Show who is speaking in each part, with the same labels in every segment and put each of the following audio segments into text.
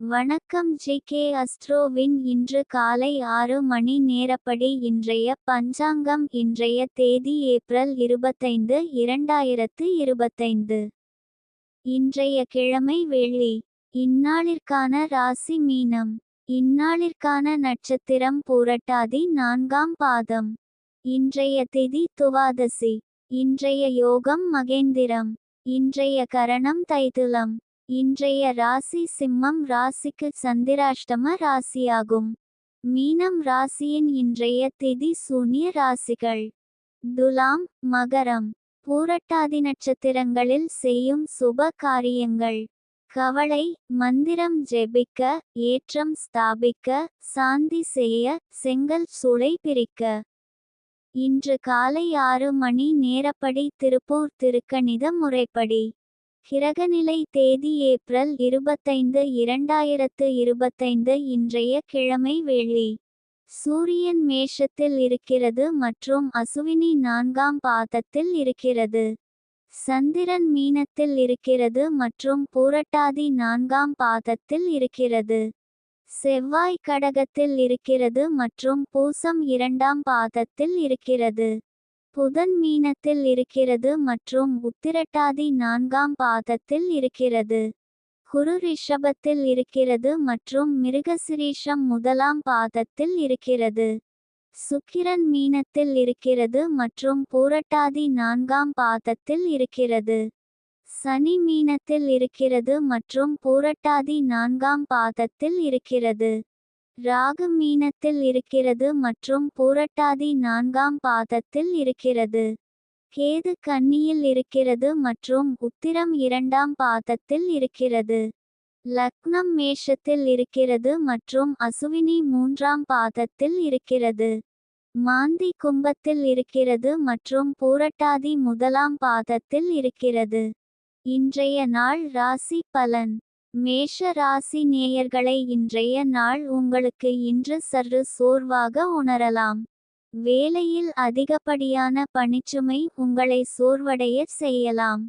Speaker 1: வணக்கம் ஜி.கே. அஸ்ட்ரோவின் இன்று காலை 6 மணி நேரப்படி இன்றைய பஞ்சாங்கம். இன்றைய தேதி ஏப்ரல் 25, 2025. இன்றைய கிழமை வெள்ளி. இந்நாளிற்கான ராசி மீனம். இந்நாளிற்கான நட்சத்திரம் பூரட்டாதி 4ஆம் பாதம். இன்றைய திதி துவாதசி. இன்றைய யோகம் மகேந்திரம். இன்றைய கரணம் தைதுலம். இன்றைய ராசி சிம்மம் ராசிக்கு சந்திராஷ்டம ராசியாகும். மீனம் ராசியின் இன்றைய திதி சூன்ய ராசிகள்: துலாம், மகரம். பூரட்டாதி நட்சத்திரங்களில் செய்யும் சுப காரியங்கள்: கவலை, மந்திரம் ஜெபிக்க, ஏற்றம் ஸ்தாபிக்க, சாந்தி செய்ய, செங்கல் சூளை பிரிக்க. இன்று காலை 6 மணி நேரப்படி திருப்பூர் திருக்கணித முறைப்படி. கிரகநிலை தேதி ஏப்ரல் 25, 2025. இன்றைய கிழமை வெள்ளி. சூரியன் மேஷத்தில் இருக்கிறது மற்றும் அசுவினி 4ஆம் பாதத்தில் இருக்கிறது. சந்திரன் மீனத்தில் இருக்கிறது மற்றும் பூரட்டாதி 4ஆம் பாதத்தில் இருக்கிறது. செவ்வாய் கடகத்தில் இருக்கிறது மற்றும் பூசம் 2ஆம் பாதத்தில் இருக்கிறது. புதன் மீனத்தில் இருக்கிறது மற்றும் உத்திரட்டாதி 4ஆம் பாதத்தில் இருக்கிறது. குரு ரிஷபத்தில் இருக்கிறது மற்றும் மிருகசிரீஷம் 1ஆம் பாதத்தில் இருக்கிறது. சுக்கிரன் மீனத்தில் இருக்கிறது மற்றும் பூரட்டாதி 4ஆம் பாதத்தில் இருக்கிறது. சனி மீனத்தில் இருக்கிறது மற்றும் பூரட்டாதி 4ஆம் பாதத்தில் இருக்கிறது. ராகு மீனத்தில் இருக்கிறது மற்றும் பூரட்டாதி 4ஆம் பாதத்தில் இருக்கிறது. கேது கன்னியில் இருக்கிறது மற்றும் உத்திரம் 2ஆம் பாதத்தில் இருக்கிறது. லக்னம் மேஷத்தில் இருக்கிறது மற்றும் அசுவினி 3ஆம் பாதத்தில் இருக்கிறது. மாந்தி கும்பத்தில் இருக்கிறது மற்றும் பூரட்டாதி 1ஆம் பாதத்தில் இருக்கிறது. இன்றைய நாள் ராசி பலன். மேஷ ராசி நேயர்களை, இன்றைய நாள் உங்களுக்கு இன்று சற்று சோர்வாக உணரலாம். வேலையில் அதிகப்படியான பணிச்சுமை உங்களை சோர்வடைய செய்யலாம்.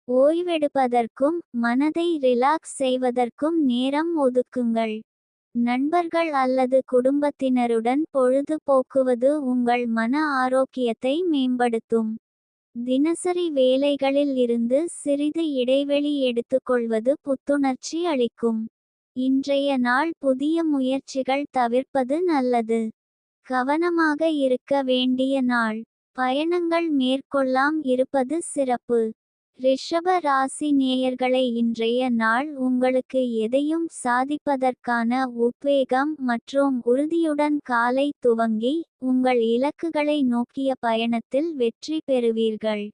Speaker 1: ஓய்வெடுப்பதற்கும் மனதை ரிலாக்ஸ் செய்வதற்கும் நேரம் ஒதுக்குங்கள். நண்பர்கள் அல்லது குடும்பத்தினருடன் பொழுது போக்குவது உங்கள் மன ஆரோக்கியத்தை மேம்படுத்தும். தினசரி வேலைகளில் இருந்து சிறிது இடைவெளி எடுத்துக்கொள்வது புத்துணர்ச்சி அளிக்கும். இன்றைய நாள் புதிய முயற்சிகள் தவிர்ப்பது நல்லது. கவனமாக இருக்க வேண்டிய நாள். பயணங்கள் மேற்கொள்ளாம் இருப்பது சிறப்பு. ரிஷப ராசி நேயர்களை, இன்றைய நாள் உங்களுக்கு எதையும் சாதிப்பதற்கான உத்வேகம் மற்றும் உறுதியுடன் காலை துவங்கி உங்கள் இலக்குகளை நோக்கிய பயணத்தில் வெற்றி பெறுவீர்கள்.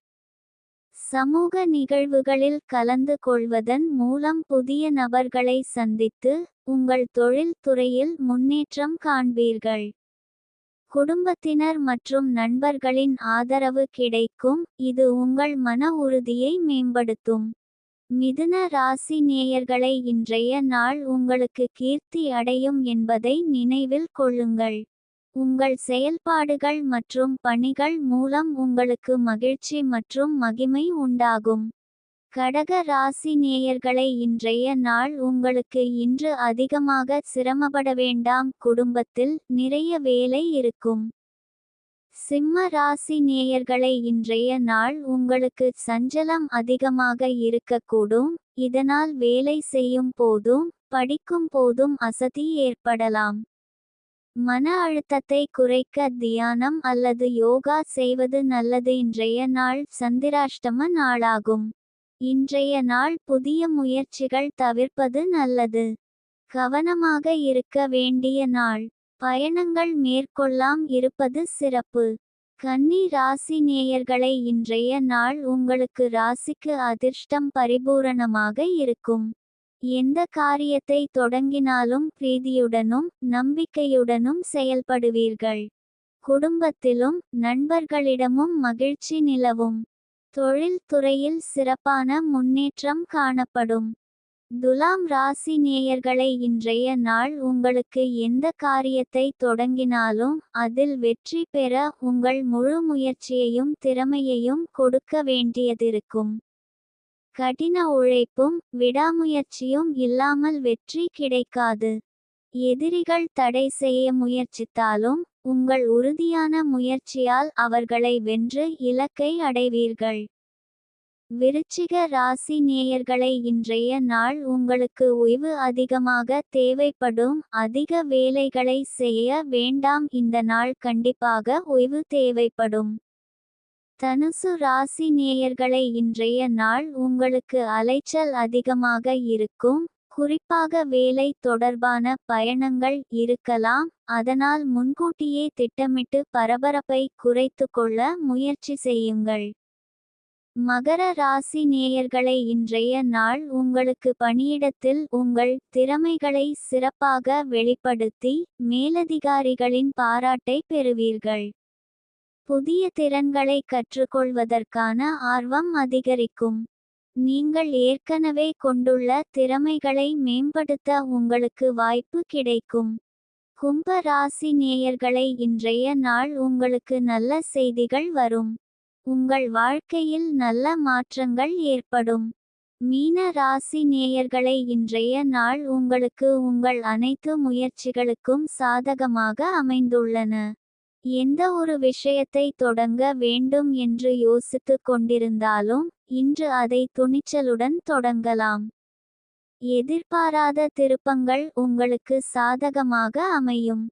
Speaker 1: சமூக நிகழ்வுகளில் கலந்து கொள்வதன் மூலம் புதிய நபர்களை சந்தித்து உங்கள் தொழில் துறையில் முன்னேற்றம் காண்பீர்கள். குடும்பத்தினர் மற்றும் நண்பர்களின் ஆதரவு கிடைக்கும், இது உங்கள் மன உறுதியை மேம்படுத்தும். மிதுன ராசி நேயர்களை, இன்றைய நாள் உங்களுக்கு கீர்த்தி அடையும் என்பதை நினைவில் கொள்ளுங்கள். உங்கள் செயல்பாடுகள் மற்றும் பணிகள் மூலம் உங்களுக்கு மகிழ்ச்சி மற்றும் மகிமை உண்டாகும். கடக ராசி நேயர்களை, இன்றைய நாள் உங்களுக்கு இன்று அதிகமாக சிரமப்பட வேண்டாம். குடும்பத்தில் நிறைய வேலை இருக்கும். சிம்ம ராசி நேயர்களை, இன்றைய நாள் உங்களுக்கு சஞ்சலம் அதிகமாக இருக்கக்கூடும். இதனால் வேலை செய்யும் போதும் படிக்கும் போதும் அசதி ஏற்படலாம். மன அழுத்தத்தை குறைக்க தியானம் அல்லது யோகா செய்வது நல்லது. இன்றைய நாள் சந்திராஷ்டம நாளாகும். இன்றைய நாள் புதிய முயற்சிகள் தவிர்ப்பது நல்லது. கவனமாக இருக்க வேண்டிய நாள். பயணங்கள் மேற்கொள்ளாம் இருப்பது சிறப்பு. கன்னி ராசி நேயர்களை, இன்றைய நாள் உங்களுக்கு ராசிக்கு அதிர்ஷ்டம் பரிபூரணமாக இருக்கும். எந்த காரியத்தை தொடங்கினாலும் பிரீதியுடனும் நம்பிக்கையுடனும் செயல்படுவீர்கள். குடும்பத்திலும் நண்பர்களிடமும் மகிழ்ச்சி நிலவும். தொழில் துறையில் சிறப்பான முன்னேற்றம் காணப்படும். துலாம் ராசி நேயர்களை, இன்றைய நாள் உங்களுக்கு எந்த காரியத்தை தொடங்கினாலும் அதில் வெற்றி பெற உங்கள் முழு முயற்சியையும் திறமையையும் கொடுக்க வேண்டியதிருக்கும். கடின உழைப்பும் விடாமுயற்சியும் இல்லாமல் வெற்றி கிடைக்காது. எதிரிகள் தடை செய்ய முயற்சித்தாலும் உங்கள் உறுதியான முயற்சியால் அவர்களை வென்று இலக்கை அடைவீர்கள். விருச்சிக ராசி நேயர்களை, இன்றைய நாள் உங்களுக்கு ஓய்வு அதிகமாக தேவைப்படும். அதிக வேலைகளை செய்ய வேண்டாம். இந்த நாள் கண்டிப்பாக ஓய்வு தேவைப்படும். தனுசு ராசி நேயர்களை, இன்றைய நாள் உங்களுக்கு அலைச்சல் அதிகமாக இருக்கும். குறிப்பாக வேலை தொடர்பான பயணங்கள் இருக்கலாம். அதனால் முன்கூட்டியே திட்டமிட்டு பரபரப்பை குறைத்துக்கொள்ள முயற்சி செய்யுங்கள். மகர ராசி நேயர்களை, இன்றைய நாள் உங்களுக்கு பணியிடத்தில் உங்கள் திறமைகளை சிறப்பாக வெளிப்படுத்தி மேலதிகாரிகளின் பாராட்டை பெறுவீர்கள். புதிய திறன்களை கற்றுக்கொள்வதற்கான ஆர்வம் அதிகரிக்கும். நீங்கள் ஏற்கனவே கொண்டுள்ள திறமைகளை மேம்படுத்த உங்களுக்கு வாய்ப்பு கிடைக்கும். கும்ப ராசி நேயர்களை, இன்றைய நாள் உங்களுக்கு நல்ல செய்திகள் வரும். உங்கள் வாழ்க்கையில் நல்ல மாற்றங்கள் ஏற்படும். மீன ராசி நேயர்களை, இன்றைய நாள் உங்களுக்கு உங்கள் அனைத்து முயற்சிகளுக்கும் சாதகமாக அமைந்துள்ளன. எந்த ஒரு விஷயத்தை தொடங்க வேண்டும் என்று யோசித்துக் கொண்டிருந்தாலும் இன்று அதை துணிச்சலுடன் தொடங்கலாம். எதிர்பாராத திருப்பங்கள் உங்களுக்கு சாதகமாக அமையும்.